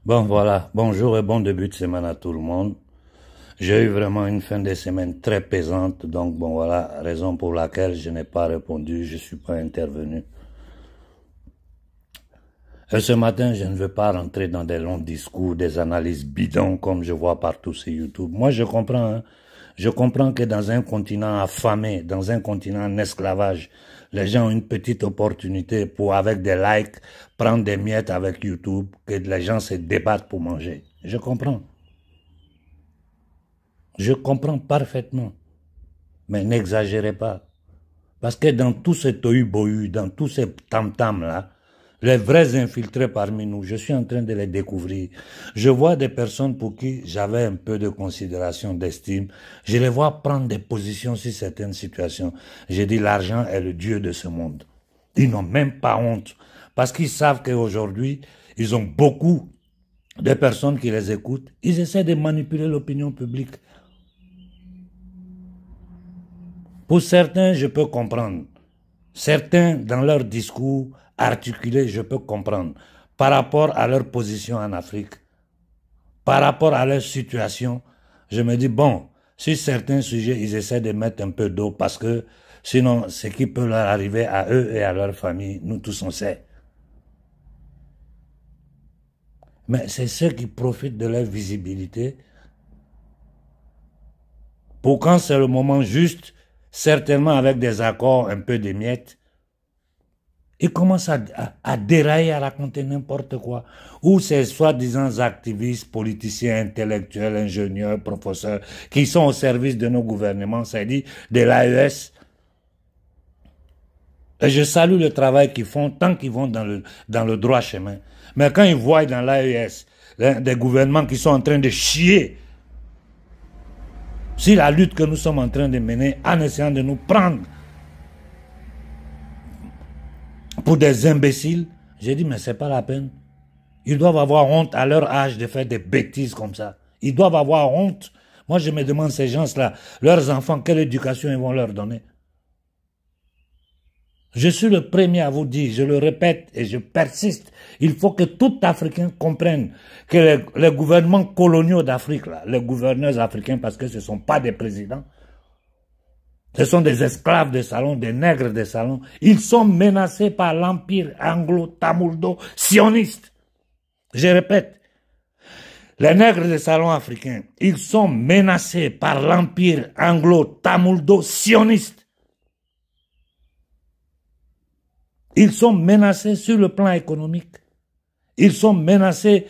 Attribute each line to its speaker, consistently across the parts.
Speaker 1: Bon, voilà. Bonjour et bon début de semaine à tout le monde. J'ai eu vraiment une fin de semaine très pesante. Donc, bon, voilà, raison pour laquelle je n'ai pas répondu, je suis pas intervenu. Et ce matin, je ne veux pas rentrer dans des longs discours, des analyses bidons comme je vois partout sur YouTube. Moi, je comprends, hein. Je comprends que dans un continent affamé, dans un continent en esclavage, les gens ont une petite opportunité pour, avec des likes, prendre des miettes avec YouTube, que les gens se débattent pour manger. Je comprends. Je comprends parfaitement. Mais n'exagérez pas. Parce que dans tout ce tohu-bohu, dans tous ces tam-tams-là, les vrais infiltrés parmi nous, je suis en train de les découvrir. Je vois des personnes pour qui j'avais un peu de considération, d'estime. Je les vois prendre des positions sur certaines situations. J'ai dit l'argent est le dieu de ce monde. Ils n'ont même pas honte. Parce qu'ils savent qu'aujourd'hui, ils ont beaucoup de personnes qui les écoutent. Ils essaient de manipuler l'opinion publique. Pour certains, je peux comprendre. Certains, dans leur discours articulé, je peux comprendre. Par rapport à leur position en Afrique, par rapport à leur situation, je me dis, bon, sur certains sujets, ils essaient de mettre un peu d'eau parce que sinon, ce qui peut leur arriver à eux et à leur famille, nous tous on sait. Mais c'est ceux qui profitent de leur visibilité pour quand c'est le moment juste, certainement avec des accords un peu de miettes, ils commencent à dérailler, à raconter n'importe quoi. Ou ces soi-disant activistes, politiciens, intellectuels, ingénieurs, professeurs, qui sont au service de nos gouvernements, c'est-à-dire de l'AES. Et je salue le travail qu'ils font tant qu'ils vont dans le droit chemin. Mais quand ils voient dans l'AES des gouvernements qui sont en train de chier sur la lutte que nous sommes en train de mener en essayant de nous prendre pour des imbéciles, j'ai dit, mais c'est pas la peine. Ils doivent avoir honte à leur âge de faire des bêtises comme ça. Ils doivent avoir honte. Moi, je me demande, ces gens-là, leurs enfants, quelle éducation ils vont leur donner? Je suis le premier à vous dire, je le répète et je persiste, il faut que tout Africain comprenne que les gouvernements coloniaux d'Afrique, les gouverneurs africains, parce que ce ne sont pas des présidents, ce sont des esclaves de salon, des nègres de salon. Ils sont menacés par l'empire anglo-tamuldo-sioniste. Je répète, les nègres de salon africains, ils sont menacés par l'empire anglo-tamuldo-sioniste. Ils sont menacés sur le plan économique. Ils sont menacés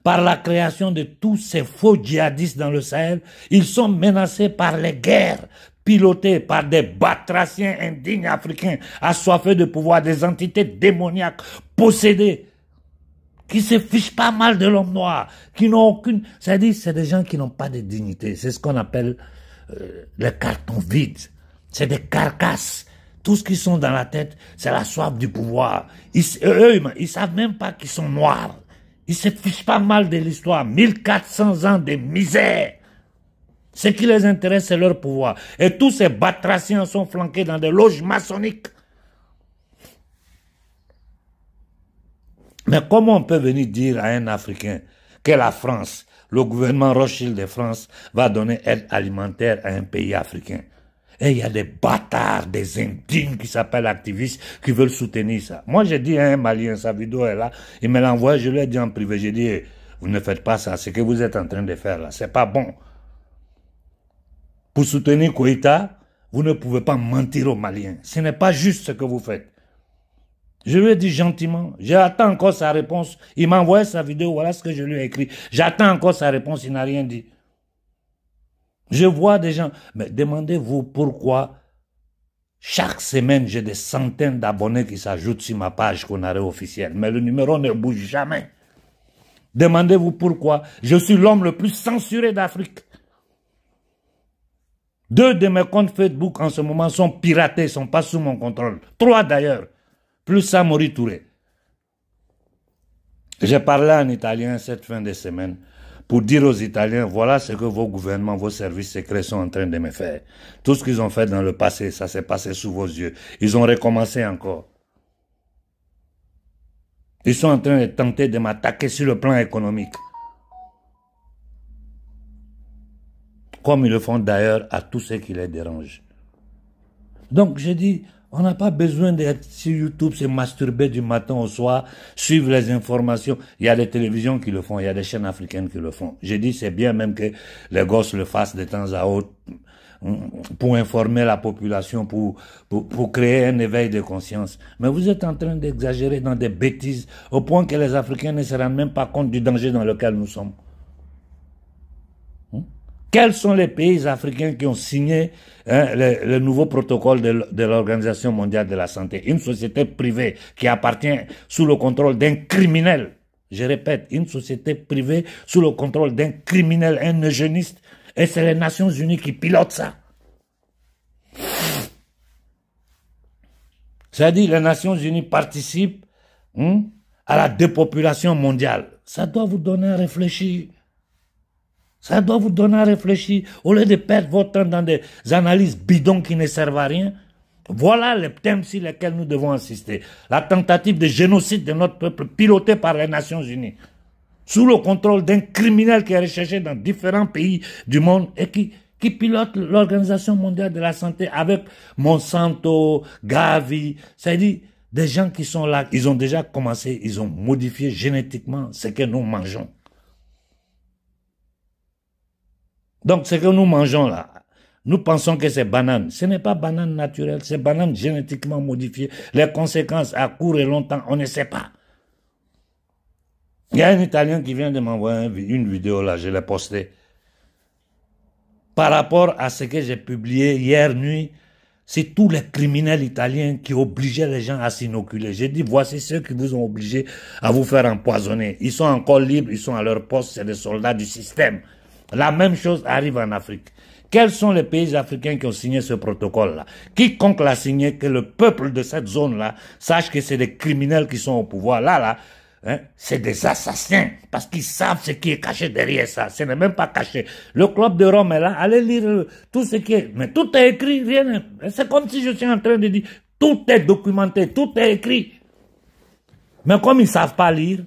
Speaker 1: par la création de tous ces faux djihadistes dans le Sahel. Ils sont menacés par les guerres pilotées par des batraciens indignes africains assoiffés de pouvoir, des entités démoniaques possédées, qui se fichent pas mal de l'homme noir, qui n'ont aucune... C'est-à-dire, c'est des gens qui n'ont pas de dignité. C'est ce qu'on appelle les cartons vides. C'est des carcasses. Tout ce qu'ils sont dans la tête, c'est la soif du pouvoir. Eux, ils savent même pas qu'ils sont noirs. Ils se fichent pas mal de l'histoire. 1400 ans de misère. Ce qui les intéresse, c'est leur pouvoir. Et tous ces batraciens sont flanqués dans des loges maçonniques. Mais comment on peut venir dire à un Africain que la France, le gouvernement Rothschild de France, va donner aide alimentaire à un pays africain? Et il y a des bâtards, des indignes qui s'appellent activistes qui veulent soutenir ça. Moi, j'ai dit à un Malien, sa vidéo est là, il me l'a envoyé, je lui ai dit en privé, j'ai dit, vous ne faites pas ça, ce que vous êtes en train de faire là, c'est pas bon. Pour soutenir Koïta, vous ne pouvez pas mentir aux Maliens. Ce n'est pas juste ce que vous faites. Je lui ai dit gentiment, j'attends encore sa réponse. Il m'a envoyé sa vidéo, voilà ce que je lui ai écrit. J'attends encore sa réponse, il n'a rien dit. Je vois des gens, mais demandez-vous pourquoi chaque semaine j'ai des centaines d'abonnés qui s'ajoutent sur ma page Konaré officielle, mais le numéro ne bouge jamais. Demandez-vous pourquoi je suis l'homme le plus censuré d'Afrique. 2 de mes comptes Facebook en ce moment sont piratés, ne sont pas sous mon contrôle. 3 d'ailleurs, plus Samori Touré. J'ai parlé en italien cette fin de semaine pour dire aux Italiens, voilà ce que vos gouvernements, vos services secrets sont en train de me faire. Tout ce qu'ils ont fait dans le passé, ça s'est passé sous vos yeux. Ils ont recommencé encore. Ils sont en train de tenter de m'attaquer sur le plan économique. Comme ils le font d'ailleurs à tous ceux qui les dérangent. Donc, je dis, on n'a pas besoin d'être sur YouTube, se masturber du matin au soir, suivre les informations. Il y a des télévisions qui le font, il y a des chaînes africaines qui le font. Je dis, c'est bien même que les gosses le fassent de temps à autre pour informer la population, pour créer un éveil de conscience. Mais vous êtes en train d'exagérer dans des bêtises au point que les Africains ne se rendent même pas compte du danger dans lequel nous sommes. Quels sont les pays africains qui ont signé le nouveau protocole de l'Organisation mondiale de la santé? Une société privée qui appartient sous le contrôle d'un criminel. Je répète, une société privée sous le contrôle d'un criminel, un eugéniste. Et c'est les Nations Unies qui pilotent ça. C'est-à-dire les Nations Unies participent à la dépopulation mondiale. Ça doit vous donner à réfléchir. Ça doit vous donner à réfléchir. Au lieu de perdre votre temps dans des analyses bidons qui ne servent à rien, voilà les thèmes sur lesquels nous devons insister. La tentative de génocide de notre peuple pilotée par les Nations Unies, sous le contrôle d'un criminel qui est recherché dans différents pays du monde et qui pilote l'Organisation mondiale de la santé avec Monsanto, Gavi, c'est-à-dire des gens qui sont là, ils ont déjà commencé, ils ont modifié génétiquement ce que nous mangeons. Donc, ce que nous mangeons là, nous pensons que c'est banane. Ce n'est pas banane naturelle, c'est banane génétiquement modifiée. Les conséquences à court et long terme, on ne sait pas. Il y a un Italien qui vient de m'envoyer une vidéo là, je l'ai postée. Par rapport à ce que j'ai publié hier nuit, c'est tous les criminels italiens qui obligeaient les gens à s'inoculer. J'ai dit, voici ceux qui vous ont obligé à vous faire empoisonner. Ils sont encore libres, ils sont à leur poste, c'est des soldats du système. La même chose arrive en Afrique. Quels sont les pays africains qui ont signé ce protocole-là? Quiconque l'a signé, que le peuple de cette zone-là sache que c'est des criminels qui sont au pouvoir. Là, c'est des assassins, parce qu'ils savent ce qui est caché derrière ça. Ce n'est même pas caché. Le club de Rome est là, allez lire tout ce qui est... Mais tout est écrit, rien. C'est comme si je suis en train de dire, tout est documenté, tout est écrit. Mais comme ils ne savent pas lire,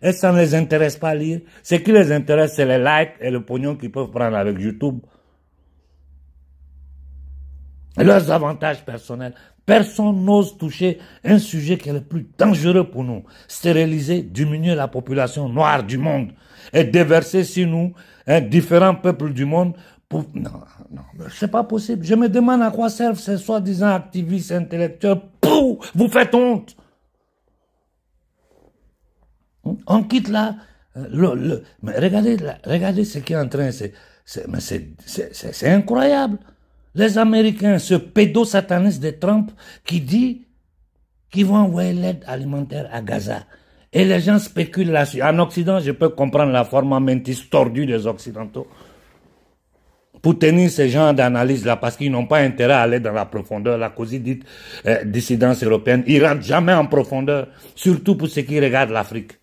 Speaker 1: et ça ne les intéresse pas à lire. Ce qui les intéresse, c'est les likes et le pognon qu'ils peuvent prendre avec YouTube. Et leurs avantages personnels. Personne n'ose toucher un sujet qui est le plus dangereux pour nous. Stériliser, diminuer la population noire du monde et déverser sur nous différents peuples du monde. Non, c'est pas possible. Je me demande à quoi servent ces soi-disant activistes intellectuels. Pouh, vous faites honte. On quitte là, mais regardez ce qui est en train, c'est incroyable. Les Américains, ce pédosataniste de Trump qui dit qu'ils vont envoyer l'aide alimentaire à Gaza. Et les gens spéculent là-dessus. En Occident, je peux comprendre la forme mentis tordue des Occidentaux pour tenir ces gens d'analyse-là, parce qu'ils n'ont pas intérêt à aller dans la profondeur. La cause dite dissidence européenne, ils ne rentrent jamais en profondeur, surtout pour ceux qui regardent l'Afrique.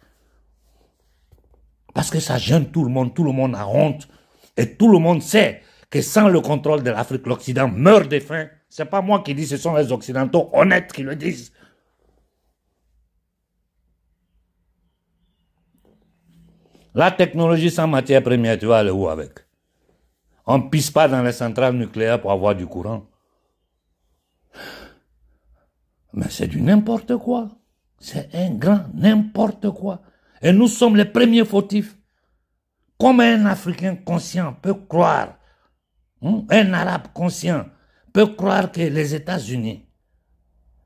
Speaker 1: Parce que ça gêne tout le monde a honte. Et tout le monde sait que sans le contrôle de l'Afrique, l'Occident meurt de faim. Ce n'est pas moi qui dis, ce sont les Occidentaux honnêtes qui le disent. La technologie sans matière première, tu vas aller où avec? On ne pisse pas dans les centrales nucléaires pour avoir du courant. Mais c'est du n'importe quoi. C'est un grand n'importe quoi. Et nous sommes les premiers fautifs. Comment un Africain conscient peut croire, un Arabe conscient peut croire que les États-Unis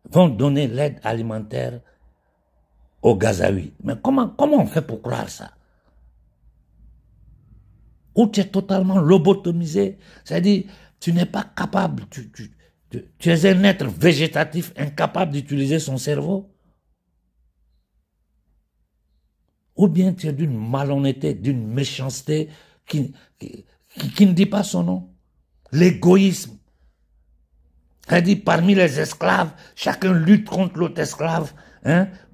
Speaker 1: vont donner l'aide alimentaire aux Gazaouis? Mais comment on fait pour croire ça? Ou tu es totalement lobotomisé, c'est-à-dire tu n'es pas capable, tu es un être végétatif incapable d'utiliser son cerveau? Ou bien tu es d'une malhonnêteté, d'une méchanceté qui ne dit pas son nom. L'égoïsme. C'est-à-dire, parmi les esclaves, chacun lutte contre l'autre esclave,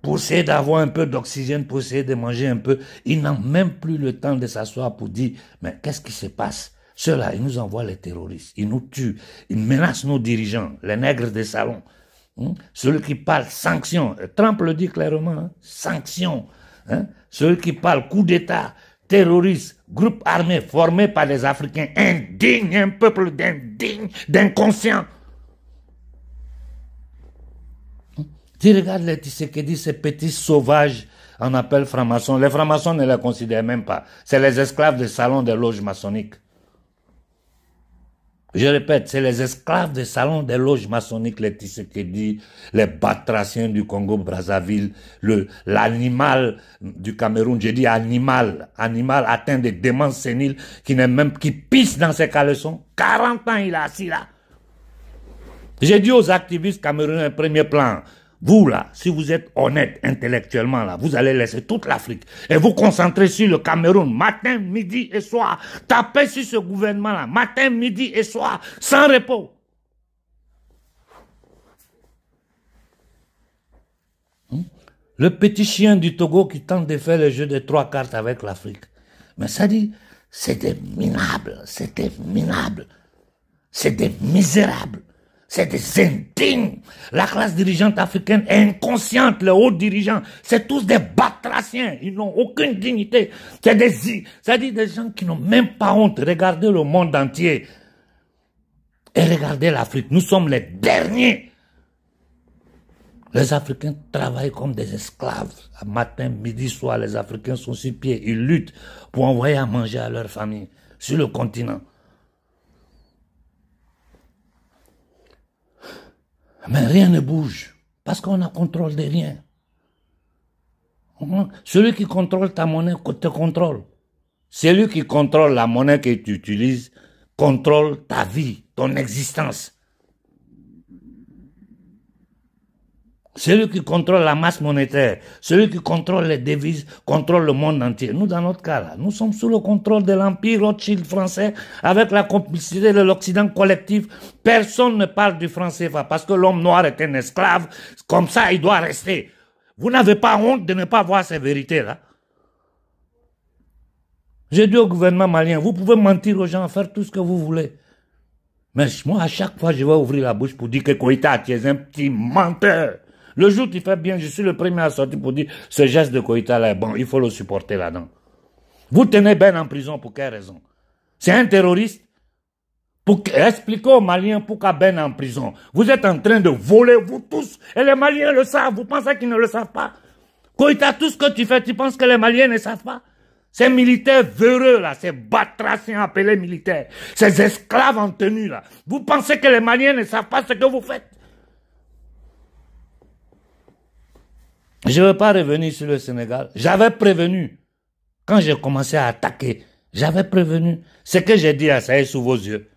Speaker 1: pour essayer d'avoir un peu d'oxygène, pour essayer de manger un peu. Ils n'ont même plus le temps de s'asseoir pour dire, mais qu'est-ce qui se passe? Ceux-là, ils nous envoient les terroristes, ils nous tuent, ils menacent nos dirigeants, les nègres des salons. Celui qui parle sanctions, Trump le dit clairement, hein, sanctions. Hein, celui qui parle coup d'État, terroristes, groupes armés formés par des Africains indignes, un peuple d'indignes, d'inconscients. Tu regardes les Tshisekedi, ces petits sauvages, on appelle francs-maçons. Les francs-maçons ne les considèrent même pas. C'est les esclaves des salons des loges maçonniques. Je répète, c'est les esclaves des salons des loges maçonniques, les Tshisekedi, les batraciens du Congo-Brazzaville, l'animal du Cameroun, j'ai dit animal atteint de démence sénile, qui pisse dans ses caleçons. 40 ans, il est assis là. J'ai dit aux activistes camerounais, premier plan, vous là, si vous êtes honnête intellectuellement là, vous allez laisser toute l'Afrique et vous concentrer sur le Cameroun, matin, midi et soir. Tapez sur ce gouvernement là, matin, midi et soir, sans repos. Le petit chien du Togo qui tente de faire le jeu des 3 cartes avec l'Afrique. Mais ça dit, c'est des minables, c'est des minables, c'est des misérables. C'est des indignes. La classe dirigeante africaine est inconsciente, les hauts dirigeants. C'est tous des batraciens. Ils n'ont aucune dignité. C'est-à-dire des gens qui n'ont même pas honte. Regardez le monde entier. Et regardez l'Afrique. Nous sommes les derniers. Les Africains travaillent comme des esclaves. Matin, midi, soir, les Africains sont sur pied. Ils luttent pour envoyer à manger à leur famille sur le continent. Mais rien ne bouge, parce qu'on a contrôle de rien. Celui qui contrôle ta monnaie te contrôle. Celui qui contrôle la monnaie que tu utilises contrôle ta vie, ton existence. Celui qui contrôle la masse monétaire, celui qui contrôle les devises, contrôle le monde entier. Nous, dans notre cas, là, nous sommes sous le contrôle de l'Empire Rothschild français, avec la complicité de l'Occident collectif. Personne ne parle du franc CFA, parce que l'homme noir est un esclave. Comme ça, il doit rester. Vous n'avez pas honte de ne pas voir ces vérités-là. J'ai dit au gouvernement malien, vous pouvez mentir aux gens, faire tout ce que vous voulez. Mais moi, à chaque fois, je vais ouvrir la bouche pour dire que Koïta, tu es un petit menteur. Le jour où tu fais bien, je suis le premier à sortir pour dire ce geste de Koïta là est bon, il faut le supporter là-dedans. Vous tenez Ben en prison pour quelle raison? C'est un terroriste? Expliquez aux Maliens pourquoi Ben est en prison. Vous êtes en train de voler, vous tous, et les Maliens le savent, vous pensez qu'ils ne le savent pas? Koïta, tout ce que tu fais, tu penses que les Maliens ne savent pas? Ces militaires véreux là, ces batraciens appelés militaires, ces esclaves en tenue là, vous pensez que les Maliens ne savent pas ce que vous faites? Je ne veux pas revenir sur le Sénégal. J'avais prévenu. Quand j'ai commencé à attaquer, j'avais prévenu. Ce que j'ai dit à ça est sous vos yeux.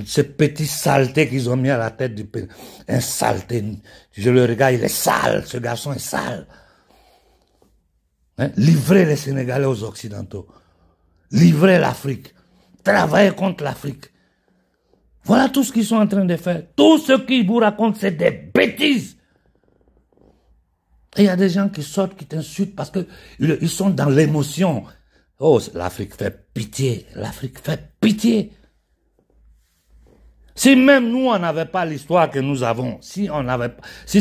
Speaker 1: Ce petit saleté qu'ils ont mis à la tête du pays. Un saleté. Je le regarde, il est sale. Ce garçon est sale. Livrer les Sénégalais aux Occidentaux. Livrer l'Afrique. Travailler contre l'Afrique. Voilà tout ce qu'ils sont en train de faire. Tout ce qu'ils vous racontent, c'est des bêtises. Et il y a des gens qui sortent, qui t'insultent parce qu'ils sont dans l'émotion. Oh, l'Afrique fait pitié. L'Afrique fait pitié. Si même nous, on n'avait pas l'histoire que nous avons, si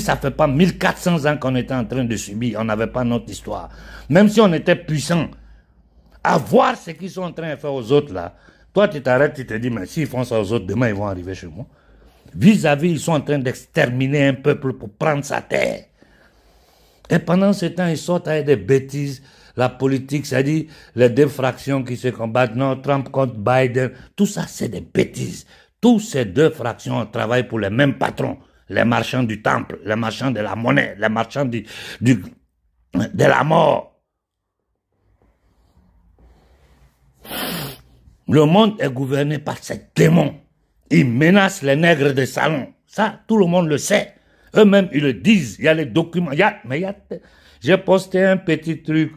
Speaker 1: ça fait pas 1400 ans qu'on était en train de subir, on n'avait pas notre histoire. Même si on était puissant, à voir ce qu'ils sont en train de faire aux autres là, toi, tu t'arrêtes, tu te dis, mais s'ils font ça aux autres, demain, ils vont arriver chez moi. Vis-à-vis, ils sont en train d'exterminer un peuple pour prendre sa terre. Et pendant ce temps, ils sortent avec des bêtises. La politique, c'est-à-dire les deux fractions qui se combattent, non, Trump contre Biden, tout ça, c'est des bêtises. Tous ces deux fractions travaillent pour les mêmes patrons. Les marchands du temple, les marchands de la monnaie, les marchands de la mort. Le monde est gouverné par ces démons. Ils menacent les nègres de salon. Ça, tout le monde le sait. Eux-mêmes, ils le disent. Il y a les documents. J'ai posté un petit truc,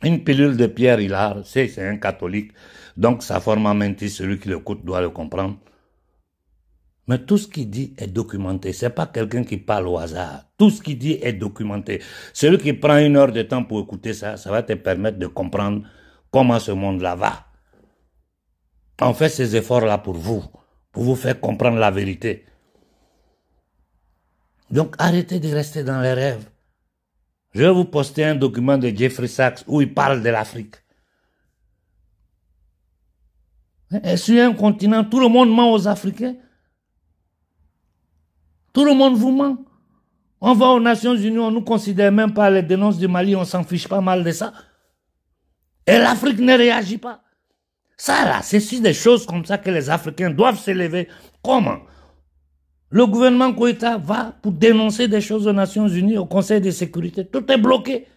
Speaker 1: une pilule de Pierre Hilard. C'est un catholique. Donc, sa forme mentis, celui qui l'écoute doit le comprendre. Mais tout ce qu'il dit est documenté. C'est pas quelqu'un qui parle au hasard. Tout ce qu'il dit est documenté. Celui qui prend 1 heure de temps pour écouter ça, ça va te permettre de comprendre comment ce monde-là va. On fait ces efforts-là pour vous pour vous faire comprendre la vérité. Donc arrêtez de rester dans les rêves. Je vais vous poster un document de Jeffrey Sachs où il parle de l'Afrique. Et sur un continent, tout le monde ment aux Africains. Tout le monde vous ment. On va aux Nations Unies, on ne nous considère même pas les dénonces du Mali, on s'en fiche pas mal de ça. Et l'Afrique ne réagit pas. Ça là, c'est sur des choses comme ça que les Africains doivent s'élever. Comment? Le gouvernement Koïta va pour dénoncer des choses aux Nations Unies, au Conseil de sécurité. Tout est bloqué.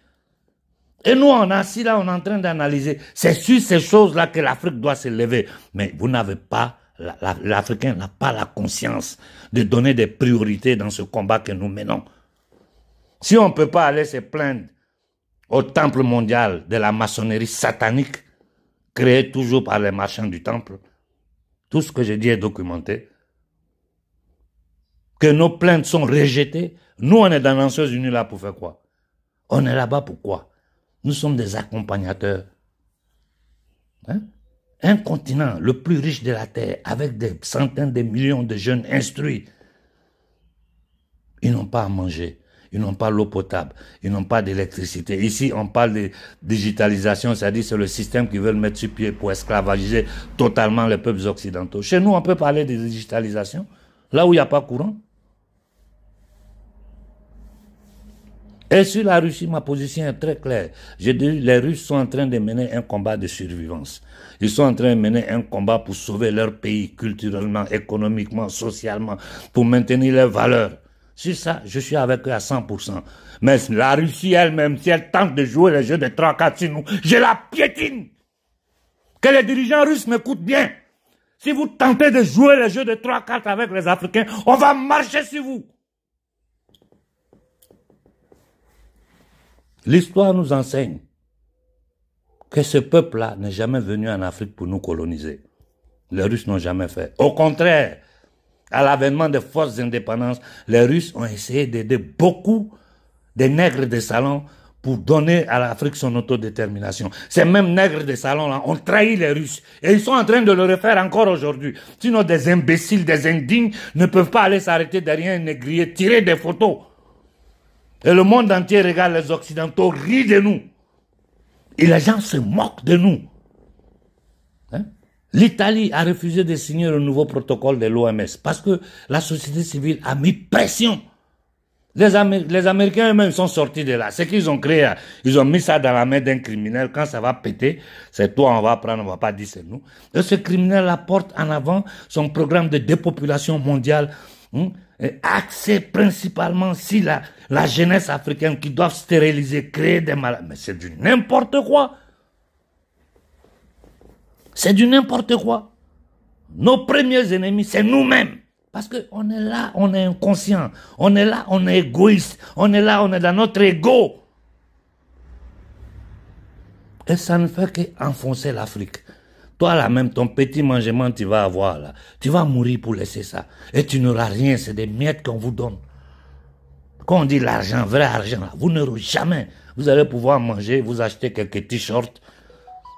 Speaker 1: Et nous, on est assis là, on est en train d'analyser. C'est sur ces choses-là que l'Afrique doit se lever. Mais vous n'avez pas, l'Africain n'a pas la conscience de donner des priorités dans ce combat que nous menons. Si on ne peut pas aller se plaindre au temple mondial de la maçonnerie satanique, créée toujours par les marchands du temple, tout ce que je dis est documenté, que nos plaintes sont rejetées, nous on est dans les Nations Unies là pour faire quoi? On est là-bas pour quoi? Nous sommes des accompagnateurs. Hein? Un continent le plus riche de la Terre, avec des centaines de millions de jeunes instruits, ils n'ont pas à manger, ils n'ont pas l'eau potable, ils n'ont pas d'électricité. Ici, on parle de digitalisation, c'est-à-dire c'est le système qu'ils veulent mettre sur pied pour esclavagiser totalement les peuples occidentaux. Chez nous, on peut parler de digitalisation, là où il n'y a pas courant. Et sur la Russie, ma position est très claire. Je dis, les Russes sont en train de mener un combat de survivance. Ils sont en train de mener un combat pour sauver leur pays culturellement, économiquement, socialement, pour maintenir leurs valeurs. Sur ça, je suis avec eux à 100%. Mais la Russie elle-même, si elle tente de jouer les jeux de 3-4 sur nous, je la piétine. Que les dirigeants russes m'écoutent bien. Si vous tentez de jouer les jeux de 3-4 avec les Africains, on va marcher sur vous. L'histoire nous enseigne que ce peuple-là n'est jamais venu en Afrique pour nous coloniser. Les Russes n'ont jamais fait. Au contraire, à l'avènement des forces d'indépendance, les Russes ont essayé d'aider beaucoup des nègres de salon pour donner à l'Afrique son autodétermination. Ces mêmes nègres de salon-là ont trahi les Russes. Et ils sont en train de le refaire encore aujourd'hui. Sinon, des imbéciles, des indignes ne peuvent pas aller s'arrêter derrière un négrier, tirer des photos. Et le monde entier regarde les Occidentaux, rit de nous. Et les gens se moquent de nous. Hein? L'Italie a refusé de signer le nouveau protocole de l'OMS parce que la société civile a mis pression. Les Américains eux-mêmes sont sortis de là. Ce qu'ils ont créé, ils ont mis ça dans la main d'un criminel. Quand ça va péter, c'est toi, on va prendre, on va pas dire c'est nous. Et ce criminel apporte en avant son programme de dépopulation mondiale, axé principalement sur la jeunesse africaine qui doivent stériliser, créer des malades. Mais c'est du n'importe quoi. C'est du n'importe quoi. Nos premiers ennemis, c'est nous-mêmes. Parce qu'on est là, on est inconscient. On est là, on est égoïste. On est là, on est dans notre ego. Et ça ne fait qu'enfoncer l'Afrique. Toi là même, ton petit mangement tu vas avoir là. Tu vas mourir pour laisser ça. Et tu n'auras rien, c'est des miettes qu'on vous donne. Quand on dit l'argent, vrai argent, là, vous n'aurez jamais. Vous allez pouvoir manger, vous acheter quelques t-shirts,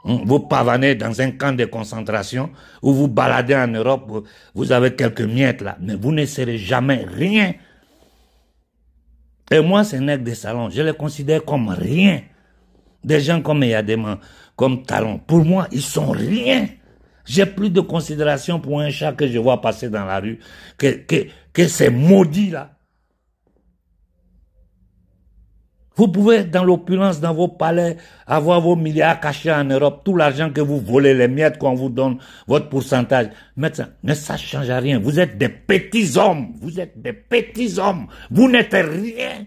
Speaker 1: vous pavanez dans un camp de concentration, ou vous baladez en Europe, vous avez quelques miettes là, mais vous ne serez jamais rien. Et moi, ces nègres de salon, je les considère comme rien. Des gens comme Yadema, comme Talon, pour moi, ils sont rien. J'ai plus de considération pour un chat que je vois passer dans la rue que ces maudits là. Vous pouvez, dans l'opulence, dans vos palais, avoir vos milliards cachés en Europe, tout l'argent que vous volez, les miettes qu'on vous donne, votre pourcentage. Mais ça ne change rien. Vous êtes des petits hommes. Vous êtes des petits hommes. Vous n'êtes rien.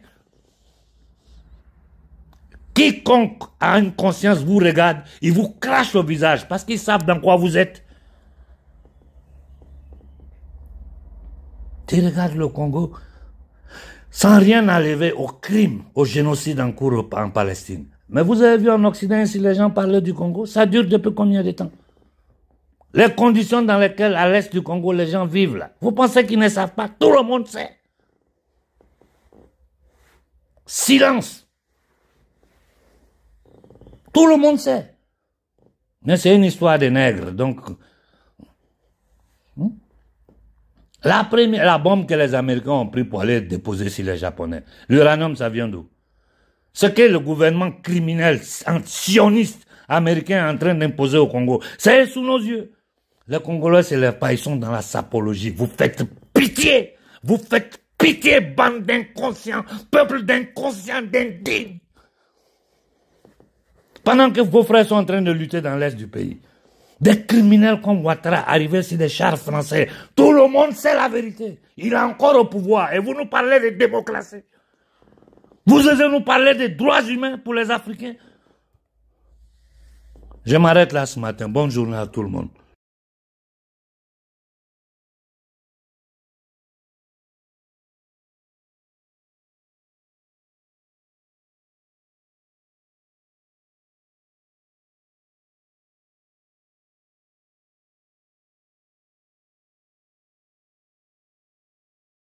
Speaker 1: Quiconque a une conscience vous regarde, il vous crache au visage parce qu'ils savent dans quoi vous êtes. Tu regardes le Congo sans rien enlever au crime, au génocide en cours en Palestine. Mais vous avez vu en Occident, si les gens parlaient du Congo, ça dure depuis combien de temps? Les conditions dans lesquelles, à l'est du Congo, les gens vivent là. Vous pensez qu'ils ne savent pas? Tout le monde sait. Silence. Tout le monde sait. Mais c'est une histoire de nègres, donc... La bombe que les Américains ont pris pour aller déposer sur les Japonais. L'uranium, ça vient d'où? Ce que le gouvernement criminel, sioniste américain est en train d'imposer au Congo, c'est sous nos yeux. Les Congolais, c'est les paysans dans la sapologie. Vous faites pitié. Vous faites pitié, bande d'inconscients, peuple d'inconscients, d'indignes. Pendant que vos frères sont en train de lutter dans l'est du pays. Des criminels comme Ouattara arrivés sur des chars français. Tout le monde sait la vérité. Il est encore au pouvoir. Et vous nous parlez de démocratie. Vous osez nous parler des droits humains pour les Africains. Je m'arrête là ce matin. Bonne journée à tout le monde.